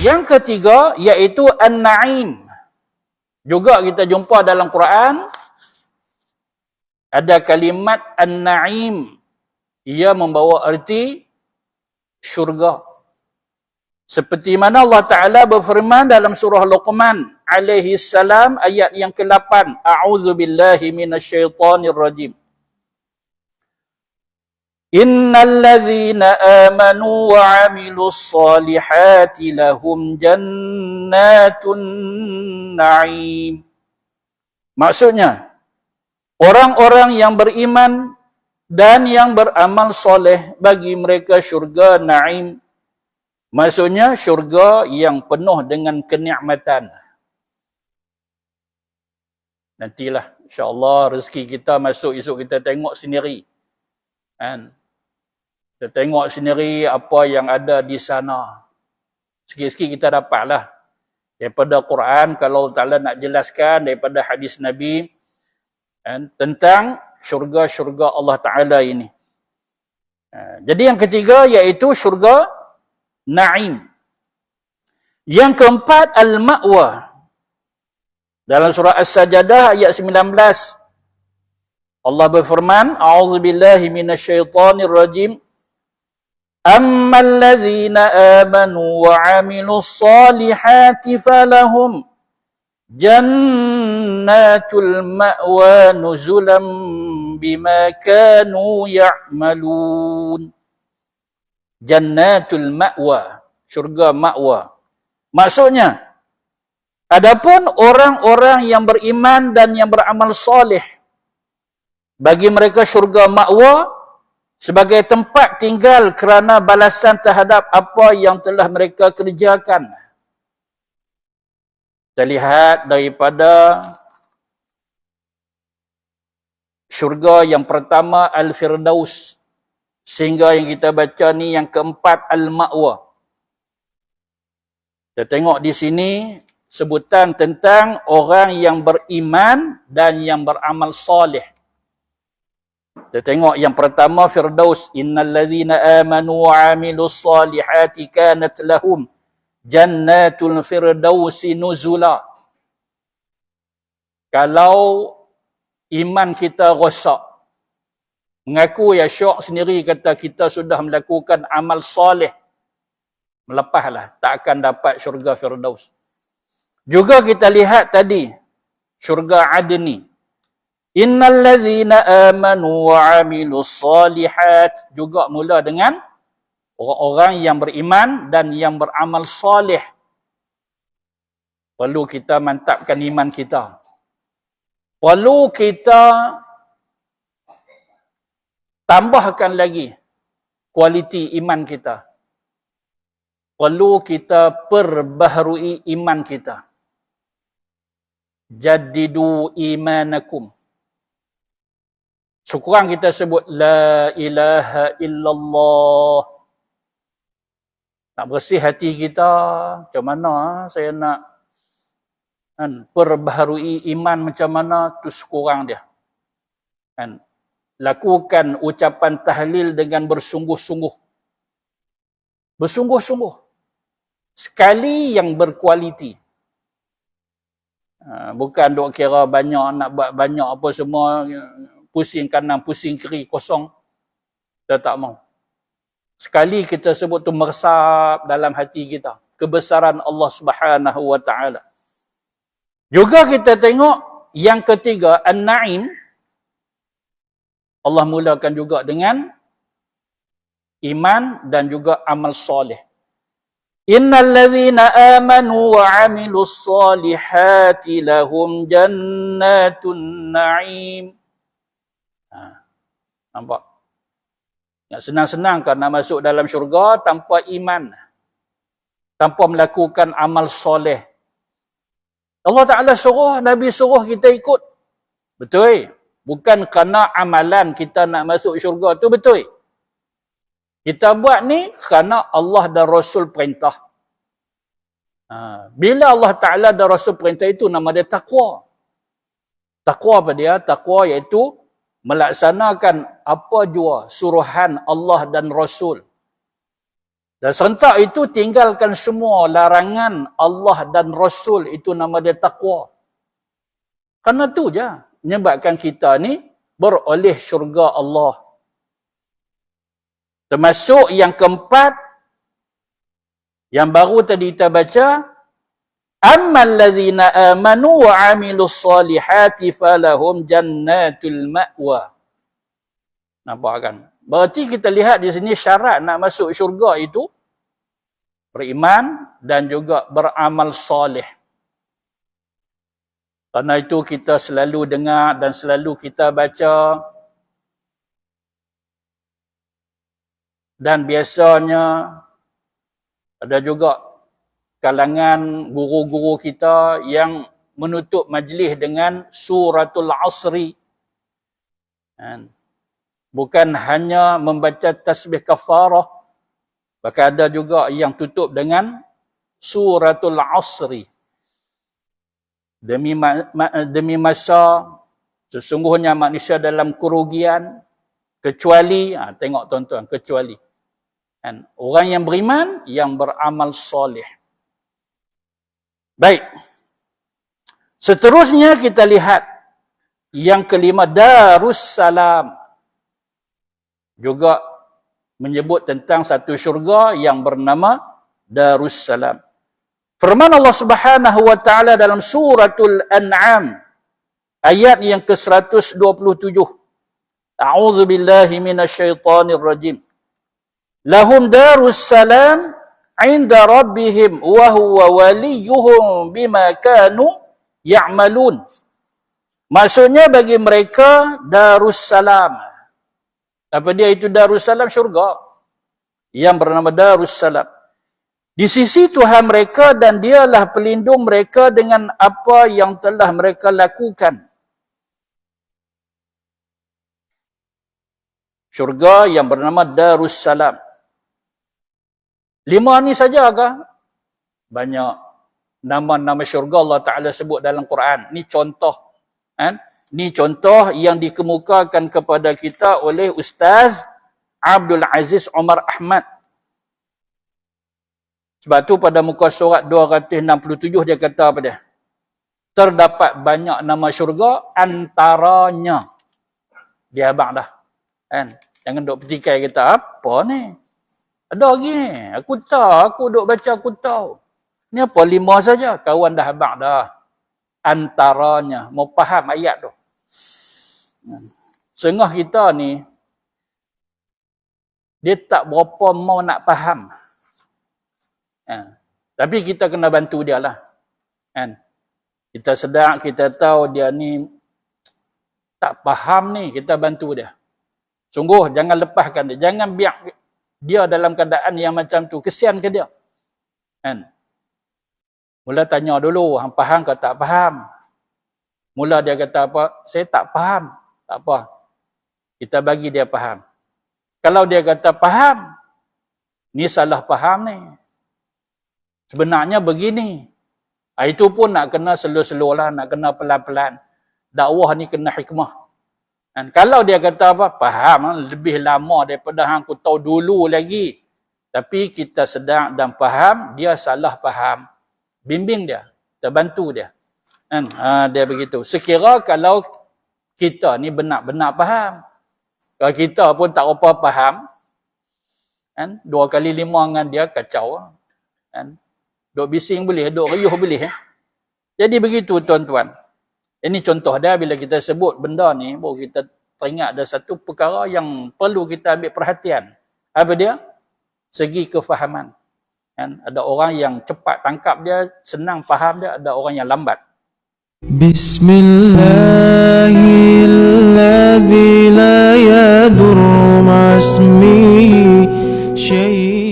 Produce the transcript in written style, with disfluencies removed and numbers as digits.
Yang ketiga iaitu An-Na'im. Juga kita jumpa dalam Quran ada kalimat An-Na'im. Ia membawa arti syurga. Seperti mana Allah Ta'ala berfirman dalam surah Luqman alaihi salam ayat yang ke-8. A'udzu billahi minasyaitonir rajim. Innal ladzina amanu wa 'amilus solihati lahum jannatun na'im. Maksudnya, orang-orang yang beriman dan yang beramal soleh bagi mereka syurga na'im. Maksudnya syurga yang penuh dengan kenikmatan. Nantilah insya-Allah rezeki kita masuk esok kita tengok sendiri. Kan? Kita tengok sendiri apa yang ada di sana. Sikit-sikit kita dapatlah. Daripada Quran, kalau Ta'ala nak jelaskan daripada hadis Nabi kan, tentang syurga-syurga Allah Ta'ala ini. Jadi yang ketiga iaitu syurga Na'im. Yang keempat Al-Ma'wa. Dalam surah As-Sajadah ayat 19. Allah berfirman, A'udzu billahi minasyaitonir rajim. Ammal ladzina amanu wa 'amilus solihati falahum jannatul ma'wa nuzulan bima kanu ya'malun. Jannatul ma'wa, syurga ma'wa. Maksudnya, adapun orang-orang yang beriman dan yang beramal soleh, bagi mereka syurga ma'wa sebagai tempat tinggal kerana balasan terhadap apa yang telah mereka kerjakan. Kita lihat daripada syurga yang pertama Al-Firdaus, sehingga yang kita baca ni yang keempat Al-Ma'wa. Kita tengok di sini sebutan tentang orang yang beriman dan yang beramal soleh. Kita tengok yang pertama Firdaus, innal ladzina amanu wa 'amilus solihati kanat lahum jannatul firdausi nuzula. Kalau iman kita rosak, mengaku ya syok sendiri kata kita sudah melakukan amal soleh, melepaslah, tak akan dapat syurga Firdaus. Juga kita lihat tadi syurga Adni. Innal ladzina amanu wa 'amilus solihat, juga mula dengan orang-orang yang beriman dan yang beramal soleh. Perlu kita mantapkan iman kita. Perlu kita tambahkan lagi kualiti iman kita. Perlu kita perbaharui iman kita. Jaddidu imanakum. Sekurang kita sebut la ilaha illallah. Nak bersih hati kita, macam mana saya nak perbaharui iman macam mana, tu sekurang dia. Kan? Lakukan ucapan tahlil dengan bersungguh-sungguh. Bersungguh-sungguh. Sekali yang berkualiti. Bukan duk kira banyak, nak buat banyak apa semua, pusing kanan, pusing kiri, kosong. Kita tak mau. Sekali kita sebut tu meresap dalam hati kita. Kebesaran Allah Subhanahu wa ta'ala. Juga kita tengok yang ketiga, An-Na'im. Allah mulakan juga dengan iman dan juga amal soleh. Innal ladzina amanu wa 'amilus solihati lahum jannatun na'im. Nampak? Nak senang-senang kan nak masuk dalam syurga tanpa iman. Tanpa melakukan amal soleh. Allah Ta'ala suruh, Nabi suruh kita ikut. Betul. Bukan kerana amalan kita nak masuk syurga tu betul. Kita buat ni kerana Allah dan Rasul perintah. Bila Allah Ta'ala dan Rasul perintah itu nama dia taqwa. Taqwa apa dia? Taqwa iaitu melaksanakan apa jua suruhan Allah dan Rasul. Dan serentak itu tinggalkan semua larangan Allah dan Rasul, itu nama dia taqwa. Karena tu je menyebabkan kita ni beroleh syurga Allah. Termasuk yang keempat, yang baru tadi kita baca, ammal ladzina amanu wa 'amilus solihati falahum jannatul ma'wa. Nampak kan? Berarti kita lihat di sini syarat nak masuk syurga itu beriman dan juga beramal soleh. Karena itu kita selalu dengar dan selalu kita baca, dan biasanya ada juga kalangan guru-guru kita yang menutup majlis dengan suratul asri. Bukan hanya membaca tasbih kafarah, bahkan ada juga yang tutup dengan suratul asri. Demi masa, sesungguhnya manusia dalam kerugian, kecuali, tengok tuan-tuan, kecuali orang yang beriman, yang beramal soleh. Baik. Seterusnya kita lihat yang kelima, Darussalam. Juga menyebut tentang satu syurga yang bernama Darussalam. Firman Allah Subhanahu wa taala dalam suratul An'am ayat yang ke-127. A'udzu billahi minasyaitonir rajim. Lahum darussalam 'inda rabbihim wa huwa waliyuhum bima kanu ya'malun. Maksudnya bagi mereka Darussalam. Apa dia itu Darussalam? Syurga yang bernama Darussalam. Di sisi Tuhan mereka, dan dialah pelindung mereka dengan apa yang telah mereka lakukan. Syurga yang bernama Darussalam. 5 ni saja kah? Banyak nama-nama syurga Allah Ta'ala sebut dalam Quran. Ni contoh. Ni contoh yang dikemukakan kepada kita oleh Ustaz Abdul Aziz Omar Ahmad. Sebab tu pada muka surat 267 dia kata apa dia? Terdapat banyak nama syurga, antaranya. Dia abang dah. Jangan duk petikai kita, apa ni? Ada lagi ni. Aku tahu, aku duk baca, aku tahu. Ni apa 5 saja? Kawan dah abang dah. Antaranya. Mau faham ayat tu. Setengah kita ni, dia tak berapa mau nak faham. Tapi kita kena bantu dia lah. Kita sedar, kita tahu dia ni tak faham ni, kita bantu dia. Sungguh, jangan lepaskan dia. Jangan biar dia dalam keadaan yang macam tu. Kesian ke dia. Mula tanya dulu, hang faham ke tak faham? Mula dia kata apa? Saya tak faham. Tak apa. Kita bagi dia faham. Kalau dia kata faham, ni salah faham ni. Sebenarnya begini. Itu pun nak kena slow-slow lah, nak kena pelan-pelan. Dakwah ni kena hikmah. Dan kalau dia kata apa? Faham, lebih lama daripada hang aku tahu dulu lagi. Tapi kita sedar dan faham, dia salah faham. Bimbing dia. Kita bantu dia. Dia begitu. Sekira kalau kita ni benar-benar faham. Kalau kita pun tak apa faham, 2 kali 5 dengan dia kacau. Duk bising boleh, duk riuh boleh. Jadi begitu tuan-tuan. Ini contoh dia bila kita sebut benda ni, baru kita teringat ada satu perkara yang perlu kita ambil perhatian. Apa dia? Segi kefahaman. Ada orang yang cepat tangkap dia, senang faham dia, ada orang yang lambat. Bismillahilladzi la yadurru ma'asmihi syai'